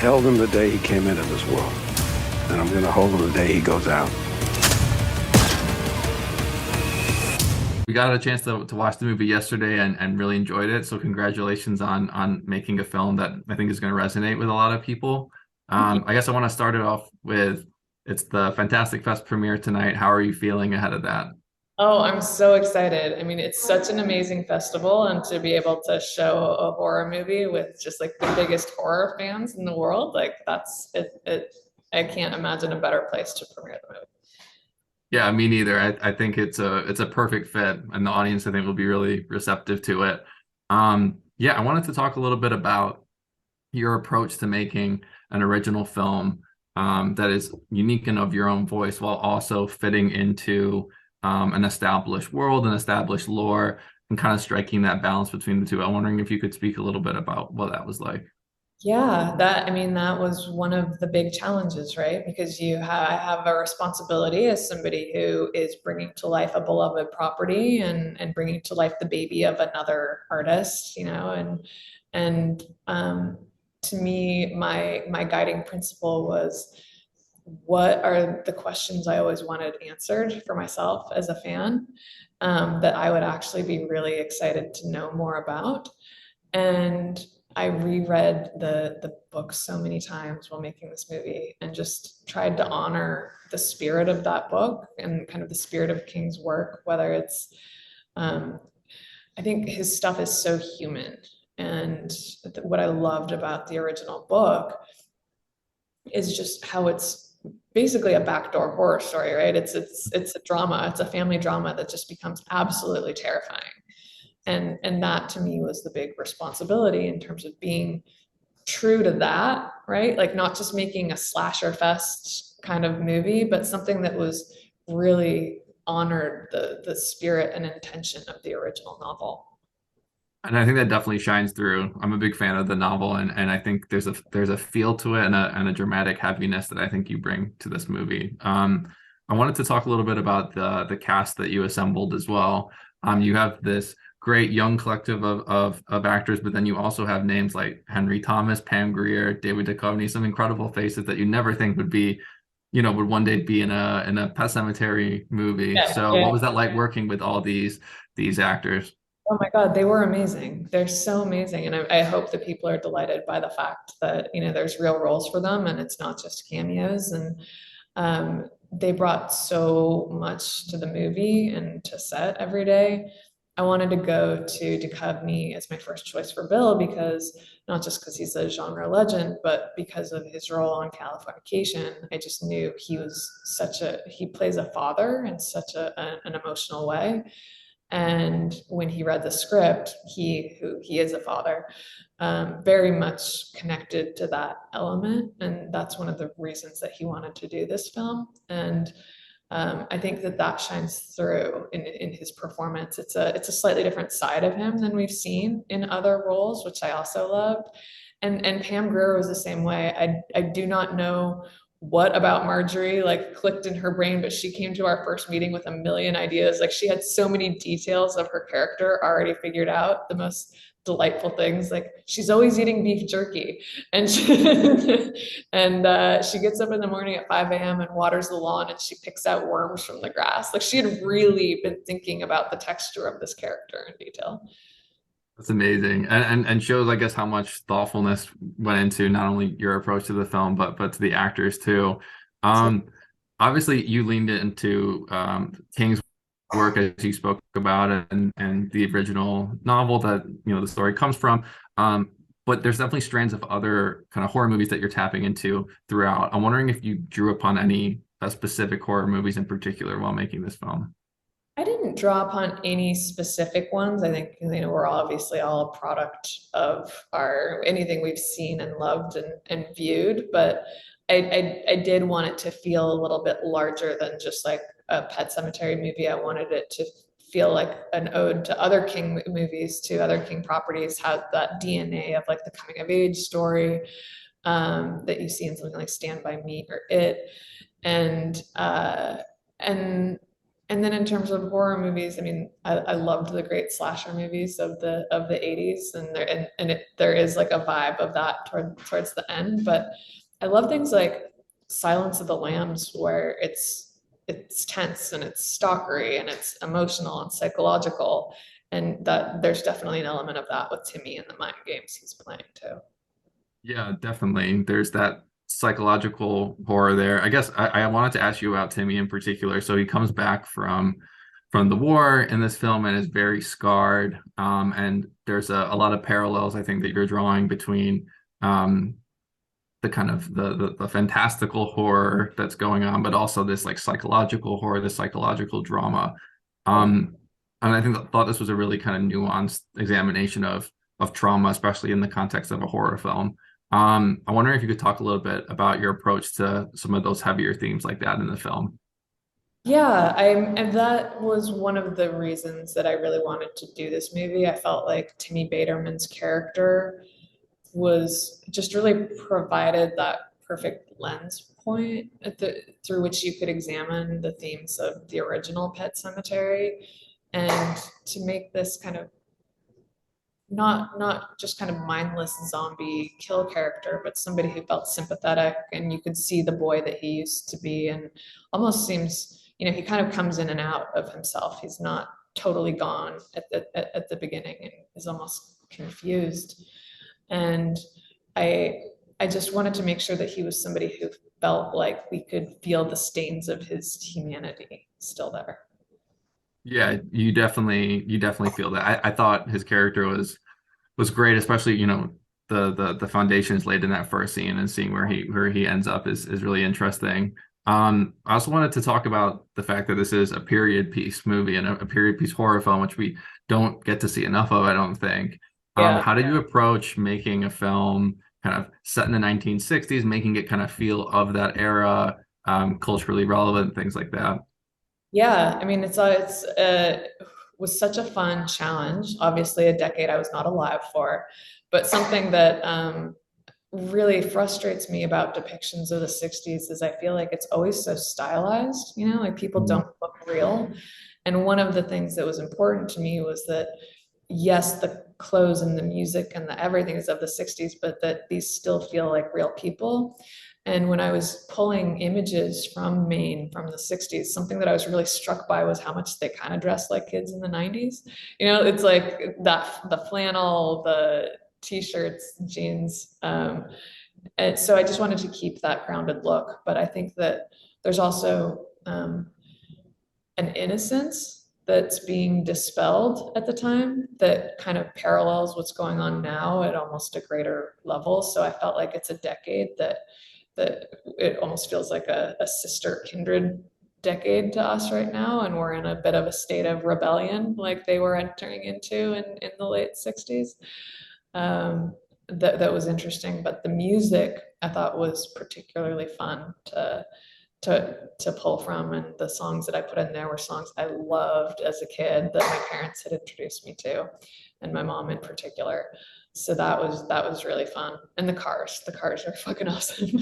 held him the day he came into this world, and I'm gonna hold him the day he goes out. We got a chance to watch the movie yesterday and really enjoyed it. So congratulations on making a film that I think is going to resonate with a lot of people. I guess I want to start it off with it's the Fantastic Fest premiere tonight. How are you feeling ahead of that? Oh, I'm so excited. I mean, it's such an amazing festival, and to be able to show a horror movie with just like the biggest horror fans in the world, like that's it. I can't imagine a better place to premiere the movie. Yeah, me neither. I think it's a perfect fit, and the audience I think will be really receptive to it. Yeah, I wanted to talk a little bit about your approach to making an original film that is unique and of your own voice while also fitting into an established world, an established lore, and kind of striking that balance between the two. I'm wondering if you could speak a little bit about what that was like. Yeah, I mean, that was one of the big challenges, right? Because I have a responsibility as somebody who is bringing to life a beloved property and bringing to life the baby of another artist, and to me, my guiding principle was what are the questions I always wanted answered for myself as a fan, that I would actually be really excited to know more about. And I reread the book so many times while making this movie and just tried to honor the spirit of that book and kind of the spirit of King's work, whether it's, um, I think his stuff is so human. And what I loved about the original book is just how it's basically a backdoor horror story, right? It's a drama, it's a family drama that just becomes absolutely terrifying. And that to me was the big responsibility in terms of being true to that, right? Like not just making a slasher fest kind of movie, but something that was really honored the spirit and intention of the original novel. And I think that definitely shines through. I'm a big fan of the novel, and I think there's a feel to it and a dramatic heaviness that I think you bring to this movie. I wanted to talk a little bit about the cast that you assembled as well. You have this great young collective of actors, but then you also have names like Henry Thomas, Pam Grier, David Duchovny, some incredible faces that you never think would be, would one day be in a Pet Sematary movie. Yeah, So what yeah. was that like working with all these actors? Oh my God, they were amazing. They're so amazing. And I hope that people are delighted by the fact that, there's real roles for them and it's not just cameos. And they brought so much to the movie and to set every day. I wanted to go to Duchovny as my first choice for Bill because not just because he's a genre legend, but because of his role on Californication. I just knew he plays a father in such an emotional way. And when he read the script, who he is a father, very much connected to that element, and that's one of the reasons that he wanted to do this film. And I think that shines through in his performance. It's a slightly different side of him than we've seen in other roles, which I also loved. And Pam Grier was the same way. I do not know what about Marjorie like clicked in her brain, but she came to our first meeting with a million ideas. Like she had so many details of her character already figured out, the most delightful things. Like she's always eating beef jerky, and she gets up in the morning at 5 a.m. and waters the lawn, and she picks out worms from the grass. Like she had really been thinking about the texture of this character in detail. That's amazing, and shows, I guess, how much thoughtfulness went into not only your approach to the film, but to the actors too. Um, Obviously, you leaned into King's work as you spoke about, and the original novel that the story comes from. But there's definitely strands of other kind of horror movies that you're tapping into throughout. I'm wondering if you drew upon any specific horror movies in particular while making this film. I didn't draw upon any specific ones. I think, we're obviously all a product of our anything we've seen and loved and viewed, but I did want it to feel a little bit larger than just like a Pet Sematary movie. I wanted it to feel like an ode to other King movies, to other King properties, have that DNA of like the coming of age story, that you see in something like Stand By Me or It. And And then in terms of horror movies, I mean, I loved the great slasher movies of the 80s, and there is like a vibe of that towards the end. But I love things like Silence of the Lambs, where it's tense and it's stalkery and it's emotional and psychological, and that there's definitely an element of that with Timmy and the mind games he's playing too. Yeah, definitely. There's that psychological horror there. I guess I wanted to ask you about Timmy in particular. So he comes back from the war in this film and is very scarred. And there's a lot of parallels I think that you're drawing between the kind of the fantastical horror that's going on, but also this like psychological horror, this psychological drama. Um, and I thought this was a really kind of nuanced examination of trauma, especially in the context of a horror film. I wonder if you could talk a little bit about your approach to some of those heavier themes like that in the film. Yeah, and that was one of the reasons that I really wanted to do this movie. I felt like Timmy Baterman's character was just really provided that perfect lens point through which you could examine the themes of the original Pet Sematary, and to make this kind of not just kind of mindless zombie kill character, but somebody who felt sympathetic and you could see the boy that he used to be, and almost seems, he kind of comes in and out of himself. He's not totally gone at the beginning and is almost confused. And I I just wanted to make sure that he was somebody who felt like we could feel the stains of his humanity still there. Yeah, you definitely feel that. I thought his character was great, especially, the foundation is laid in that first scene, and seeing where he ends up is really interesting. I also wanted to talk about the fact that this is a period piece movie and a period piece horror film, which we don't get to see enough of, I don't think. Yeah. How did you approach making a film kind of set in the 1960s, making it kind of feel of that era, culturally relevant, things like that? Yeah, I mean, it's was such a fun challenge. Obviously, a decade I was not alive for, but something that really frustrates me about depictions of the 60s is I feel like it's always so stylized, like people don't look real. And one of the things that was important to me was that, yes, the clothes and the music and the everything is of the 60s, but that these still feel like real people. And when I was pulling images from Maine from the 60s, something that I was really struck by was how much they kind of dressed like kids in the 90s. It's like that, the flannel, the t-shirts, jeans. And so I just wanted to keep that grounded look. But I think that there's also an innocence that's being dispelled at the time that kind of parallels what's going on now at almost a greater level. So I felt like it's a decade that it almost feels like a sister kindred decade to us right now, and we're in a bit of a state of rebellion like they were entering into in the late 60s. That was interesting, but the music I thought was particularly fun to pull from, and the songs that I put in there were songs I loved as a kid that my parents had introduced me to, and my mom in particular. So that was really fun. And the cars are fucking awesome.